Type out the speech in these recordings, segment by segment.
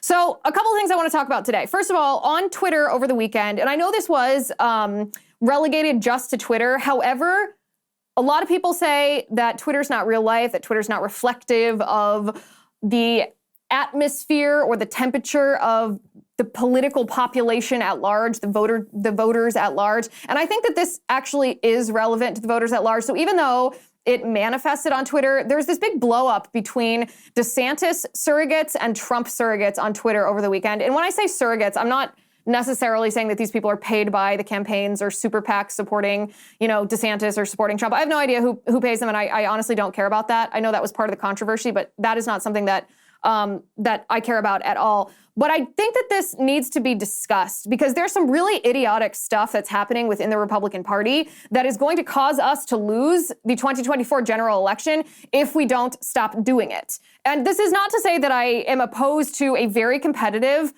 So a couple of things I want to talk about today. First of all, on Twitter over the weekend, and I know this was relegated just to Twitter. However, a lot of people say that Twitter's not real life, that Twitter's not reflective of the atmosphere or the temperature of the political population at large, the voters at large. And I think that this actually is relevant to the voters at large. So even though it manifested on Twitter, there's this big blow up between DeSantis surrogates and Trump surrogates on Twitter over the weekend. And when I say surrogates, I'm not necessarily saying that these people are paid by the campaigns or super PACs supporting, DeSantis or supporting Trump. I have no idea who pays them, and I honestly don't care about that. I know that was part of the controversy, but that is not something that I care about at all. But I think that this needs to be discussed because there's some really idiotic stuff that's happening within the Republican Party that is going to cause us to lose the 2024 general election if we don't stop doing it. And this is not to say that I am opposed to a very competitive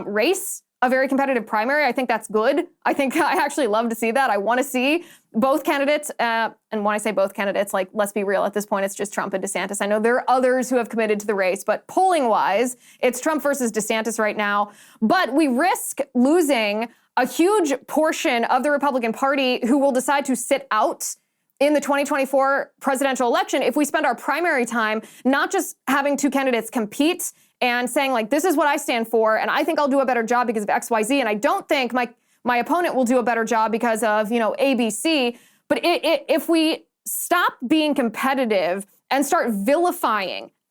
race, a very competitive primary. I think that's good. I think I actually love to see that. I want to see both candidates. And when I say both candidates, let's be real, at this point, it's just Trump and DeSantis. I know there are others who have committed to the race, but polling wise, it's Trump versus DeSantis right now. But we risk losing a huge portion of the Republican Party who will decide to sit out in the 2024 presidential election if we spend our primary time not just having two candidates compete and saying this is what I stand for, and I think I'll do a better job because of X, Y, Z, and I don't think my opponent will do a better job because of, ABC. But if we stop being competitive and start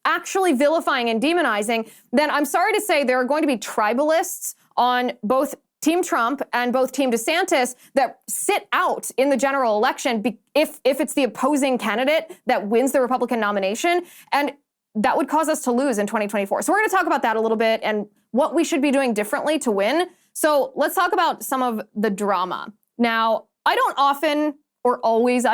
actually vilifying and demonizing, then I'm sorry to say there are going to be tribalists on both Team Trump and both Team DeSantis that sit out in the general election if it's the opposing candidate that wins the Republican nomination. And that would cause us to lose in 2024. So we're going to talk about that a little bit and what we should be doing differently to win. So let's talk about some of the drama. Now, I don't always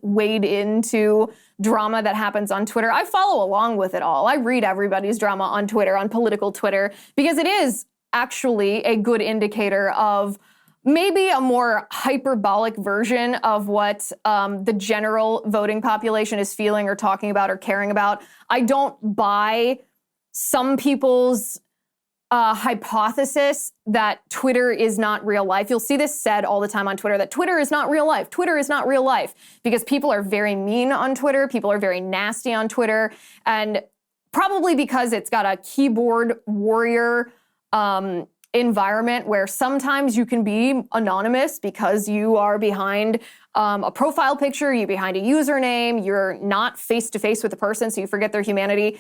wade into drama that happens on Twitter. I follow along with it all. I read everybody's drama on Twitter, on political Twitter, because it is actually a good indicator of maybe a more hyperbolic version of what the general voting population is feeling or talking about or caring about. I don't buy some people's hypothesis that Twitter is not real life. You'll see this said all the time on Twitter, that Twitter is not real life. Twitter is not real life because people are very mean on Twitter. People are very nasty on Twitter. And probably because it's got a keyboard warrior environment where sometimes you can be anonymous because you are behind a profile picture, you're behind a username, you're not face-to-face with the person, so you forget their humanity.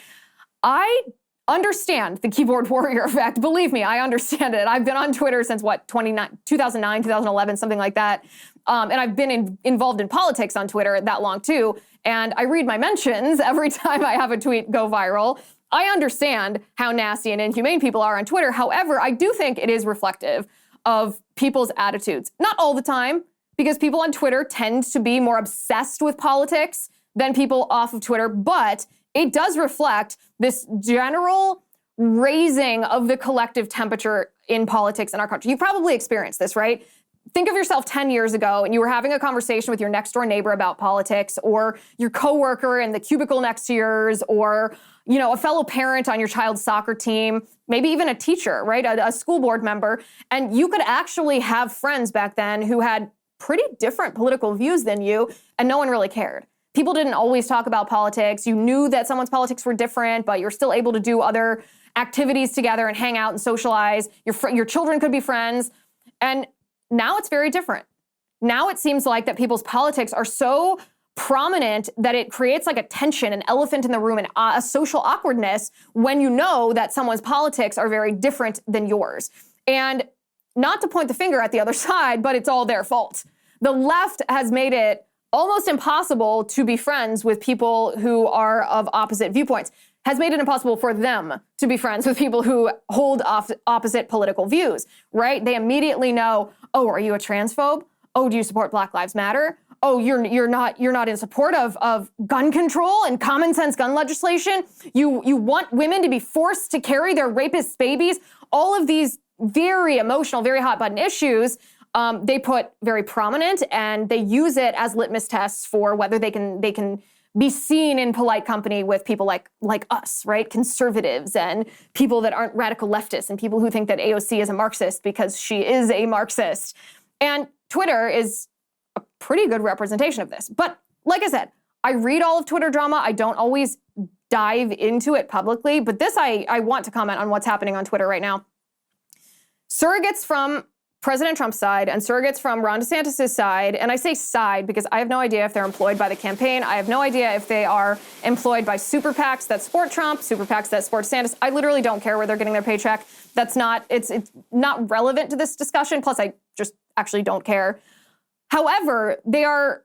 I understand the keyboard warrior effect. Believe me, I understand it. I've been on Twitter since 2009, 2011, something like that. And I've been involved in politics on Twitter that long too. And I read my mentions every time I have a tweet go viral. I understand how nasty and inhumane people are on Twitter. However, I do think it is reflective of people's attitudes. Not all the time, because people on Twitter tend to be more obsessed with politics than people off of Twitter, but it does reflect this general raising of the collective temperature in politics in our country. You've probably experienced this, right? Think of yourself 10 years ago and you were having a conversation with your next door neighbor about politics, or your coworker in the cubicle next to yours, or a fellow parent on your child's soccer team, maybe even a teacher, right? A school board member. And you could actually have friends back then who had pretty different political views than you, and no one really cared. People didn't always talk about politics. You knew that someone's politics were different, but you're still able to do other activities together and hang out and socialize. Your children could be friends. And now it's very different. Now it seems like that people's politics are so prominent that it creates a tension, an elephant in the room, and a social awkwardness when you know that someone's politics are very different than yours. And not to point the finger at the other side, but it's all their fault. The left has made it almost impossible to be friends with people who are of opposite viewpoints, has made it impossible for them to be friends with people who hold opposite political views, right? They immediately know, oh, are you a transphobe? Oh, do you support Black Lives Matter? Oh, you're not in support of gun control and common sense gun legislation? You want women to be forced to carry their rapist babies? All of these very emotional, very hot button issues, they put very prominent, and they use it as litmus tests for whether they can be seen in polite company with people like us, right? Conservatives and people that aren't radical leftists and people who think that AOC is a Marxist because she is a Marxist. And Twitter is a pretty good representation of this. But like I said, I read all of Twitter drama. I don't always dive into it publicly, but this I want to comment on what's happening on Twitter right now. Surrogates from President Trump's side and surrogates from Ron DeSantis' side, and I say side because I have no idea if they're employed by the campaign. I have no idea if they are employed by super PACs that support Trump, super PACs that support DeSantis. I literally don't care where they're getting their paycheck. It's not relevant to this discussion. Plus, I just actually don't care. However, they are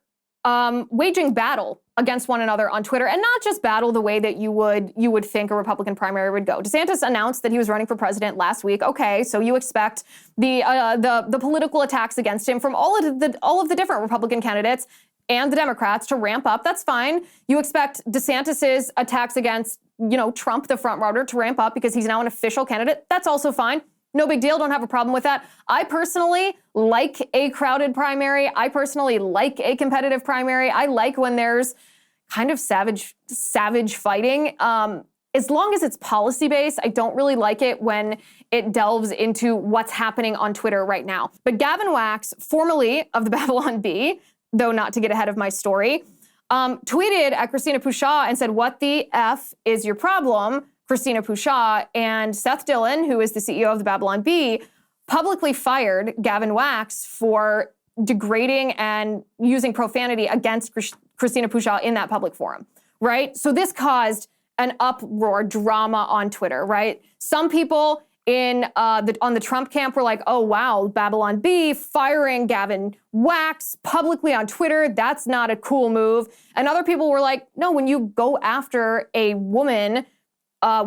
waging battle against one another on Twitter, and not just battle the way that you would think a Republican primary would go. DeSantis announced that he was running for president last week. Okay, so you expect the political attacks against him from all of the different Republican candidates and the Democrats to ramp up. That's fine. You expect DeSantis's attacks against Trump, the front runner, to ramp up because he's now an official candidate. That's also fine. No big deal. Don't have a problem with that. I personally like a crowded primary. I personally like a competitive primary. I like when there's kind of savage fighting. As long as it's policy-based, I don't really like it when it delves into what's happening on Twitter right now. But Gavin Wax, formerly of the Babylon Bee, though not to get ahead of my story, tweeted at Christina Pushaw and said, "What the F is your problem?" Christina Pushaw and Seth Dillon, who is the CEO of the Babylon Bee, publicly fired Gavin Wax for degrading and using profanity against Christina Pushaw in that public forum, right? So this caused an uproar, drama on Twitter, right? Some people on the Trump camp were like, "Oh wow, Babylon Bee firing Gavin Wax publicly on Twitter, that's not a cool move." And other people were like, "No, when you go after a woman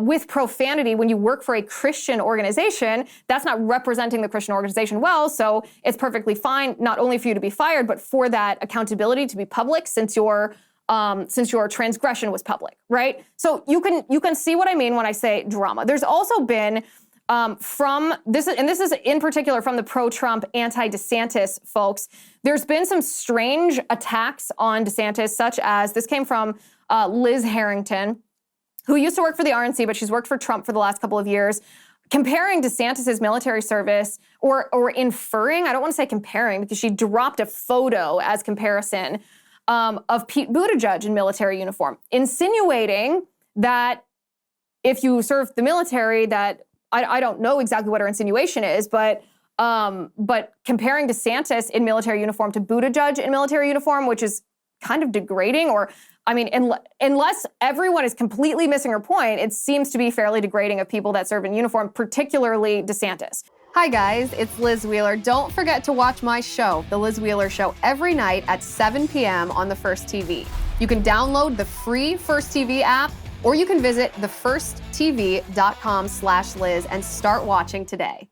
with profanity, when you work for a Christian organization, that's not representing the Christian organization well, so it's perfectly fine not only for you to be fired, but for that accountability to be public since your transgression was public," right? So you can see what I mean when I say drama. There's also been this is in particular from the pro-Trump, anti-DeSantis folks, there's been some strange attacks on DeSantis, such as this came from Liz Harrington, who used to work for the RNC, but she's worked for Trump for the last couple of years, comparing DeSantis's military service or inferring, I don't want to say comparing because she dropped a photo as comparison of Pete Buttigieg in military uniform, insinuating that if you serve the military, that I don't know exactly what her insinuation is, but comparing DeSantis in military uniform to Buttigieg in military uniform, which is kind of degrading, or I mean, unless everyone is completely missing her point, it seems to be fairly degrading of people that serve in uniform, particularly DeSantis. Hi guys, it's Liz Wheeler. Don't forget to watch my show, The Liz Wheeler Show, every night at 7 p.m. on the First TV. You can download the free First TV app, or you can visit thefirsttv.com/Liz and start watching today.